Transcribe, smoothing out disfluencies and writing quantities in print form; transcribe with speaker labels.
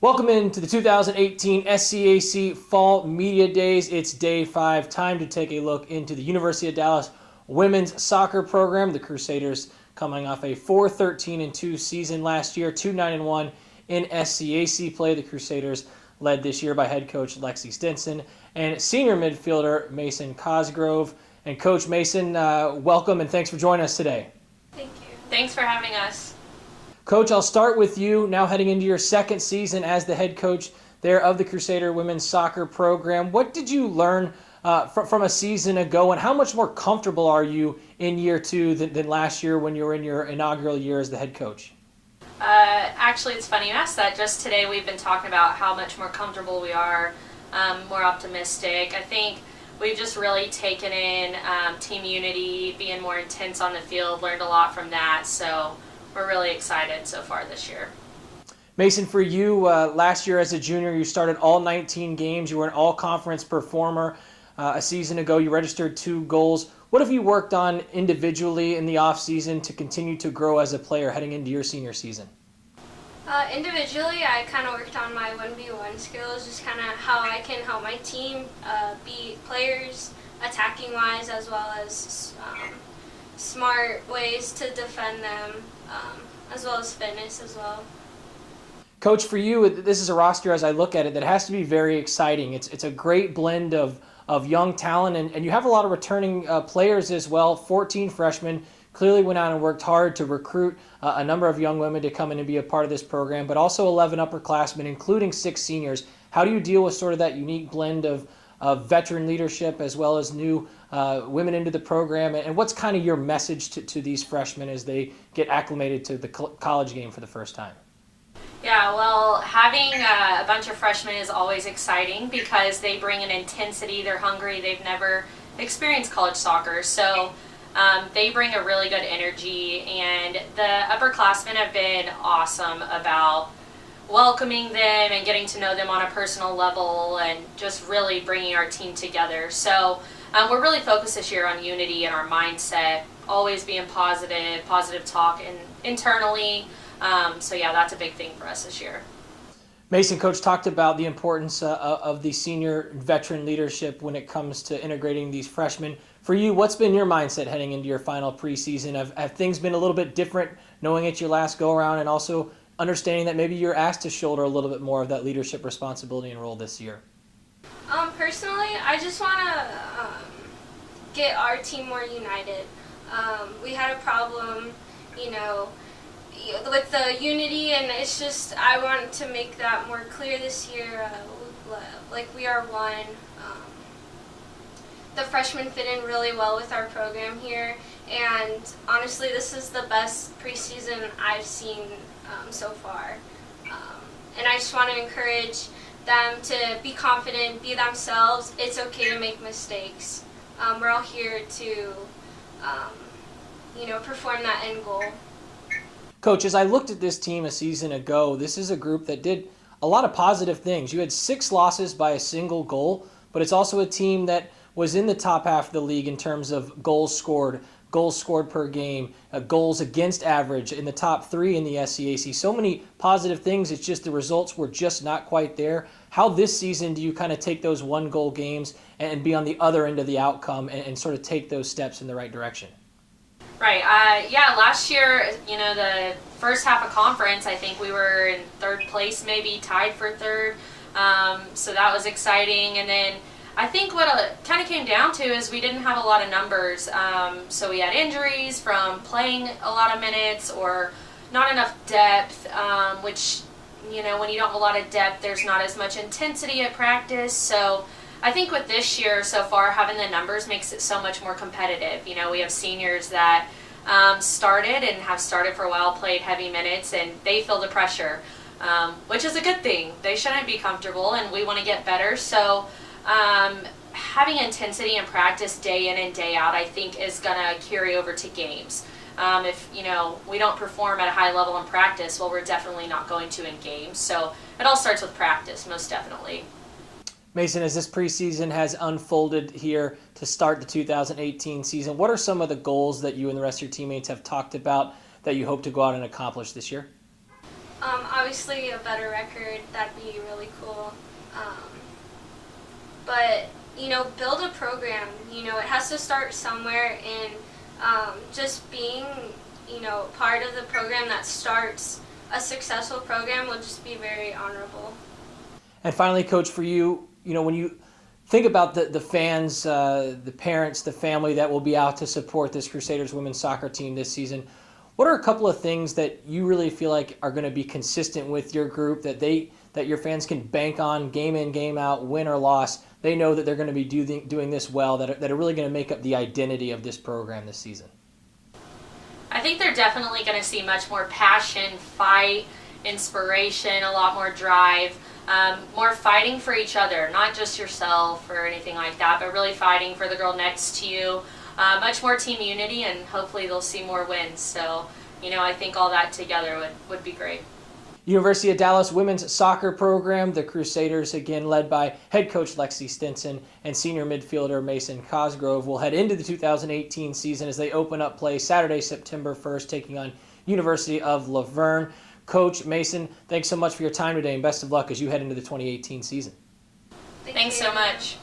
Speaker 1: Welcome into the 2018 SCAC Fall Media Days. It's day 5. Time to take a look into the University of Dallas women's soccer program. The Crusaders coming off a 4-13-2 season last year, 2-9-1 in SCAC play. The Crusaders led this year by head coach Lexi Stinson and senior midfielder Mason Cosgrove. And Coach Mason, welcome and thanks for joining us today.
Speaker 2: Thank you. Thanks for having us.
Speaker 1: Coach, I'll start with you now heading into your second season as the head coach there of the Crusader women's soccer program. What did you learn from a season ago, and how much more comfortable are you in year 2 than last year when you were in your inaugural year as the head coach?
Speaker 2: Actually, it's funny you asked that. Just today we've been talking about how much more comfortable we are, more optimistic. I think we've just really taken in team unity, being more intense on the field, learned a lot from that. So we're really excited so far this year.
Speaker 1: Mason, for you, last year as a junior, you started all 19 games. You were an all-conference performer. A season ago, you registered 2 goals. What have you worked on individually in the off-season to continue to grow as a player heading into your senior season?
Speaker 3: Individually, I kind of worked on my 1v1 skills, just kind of how I can help my team beat players attacking-wise, as well as smart ways to defend them, as well as fitness as well.
Speaker 1: Coach, for you, this is a roster, as I look at it, that has to be very exciting. It's a great blend of young talent, and you have a lot of returning players as well. 14 freshmen clearly went out and worked hard to recruit a number of young women to come in and be a part of this program, but also 11 upperclassmen, including 6 seniors. How do you deal with sort of that unique blend of veteran leadership as well as new women into the program, and what's kind of your message to these freshmen as they get acclimated to the college game for the first time?
Speaker 2: Yeah, well, having a bunch of freshmen is always exciting because they bring an intensity, they're hungry, they've never experienced college soccer, so they bring a really good energy, and the upperclassmen have been awesome about welcoming them and getting to know them on a personal level and just really bringing our team together. So we're really focused this year on unity and our mindset, always being positive talk and internally. So yeah, that's a big thing for us this year.
Speaker 1: Mason, Coach talked about the importance of the senior veteran leadership when it comes to integrating these freshmen. For you, what's been your mindset heading into your final preseason? Have things been a little bit different knowing it's your last go-around and also understanding that maybe you're asked to shoulder a little bit more of that leadership responsibility and role this year?
Speaker 3: Personally, I just want to get our team more united. We had a problem, with the unity, and it's just I want to make that more clear this year. Like we are one. The freshmen fit in really well with our program here, and honestly, this is the best preseason I've seen so far. And I just want to encourage them to be confident, be themselves. It's okay to make mistakes. We're all here to, perform that end goal.
Speaker 1: Coach, as I looked at this team a season ago, this is a group that did a lot of positive things. You had 6 losses by a single goal, but it's also a team that was in the top half of the league in terms of goals scored per game, goals against average, in the top 3 in the SCAC. So many positive things. It's just the results were just not quite there. How this season do you kind of take those 1-goal games and be on the other end of the outcome and sort of take those steps in the right direction?
Speaker 2: Right. Last year, the first half of conference, I think we were in 3rd place, maybe tied for 3rd. So that was exciting. And then I think what it kind of came down to is we didn't have a lot of numbers. So we had injuries from playing a lot of minutes or not enough depth, which, when you don't have a lot of depth, there's not as much intensity at practice. So I think with this year so far, having the numbers makes it so much more competitive. We have seniors that started and have started for a while, played heavy minutes, and they feel the pressure, which is a good thing. They shouldn't be comfortable, and we want to get better. So having intensity in practice day in and day out, I think, is going to carry over to games. If we don't perform at a high level in practice, well, we're definitely not going to in games. So it all starts with practice, most definitely.
Speaker 1: Mason, as this preseason has unfolded here to start the 2018 season, what are some of the goals that you and the rest of your teammates have talked about that you hope to go out and accomplish this year?
Speaker 3: I obviously a better record, that'd be really cool. But, build a program. It has to start somewhere, and just being, part of the program that starts a successful program will just be very honorable.
Speaker 1: And finally, Coach, for you, when you think about the fans, the parents, the family that will be out to support this Crusaders women's soccer team this season, what are a couple of things that you really feel like are going to be consistent with your group that your fans can bank on game in, game out, win or loss? They know that they're going to be doing this well, that are really going to make up the identity of this program this season?
Speaker 2: I think they're definitely going to see much more passion, fight, inspiration, a lot more drive, more fighting for each other, not just yourself or anything like that, but really fighting for the girl next to you. Much more team unity, and hopefully they'll see more wins. So, I think all that together would be great.
Speaker 1: University of Dallas women's soccer program, the Crusaders, again led by head coach Lexi Stinson and senior midfielder Mason Cosgrove, will head into the 2018 season as they open up play Saturday, September 1st, taking on University of Laverne. Coach Mason, thanks so much for your time today, and best of luck as you head into the 2018 season.
Speaker 2: Thanks so much.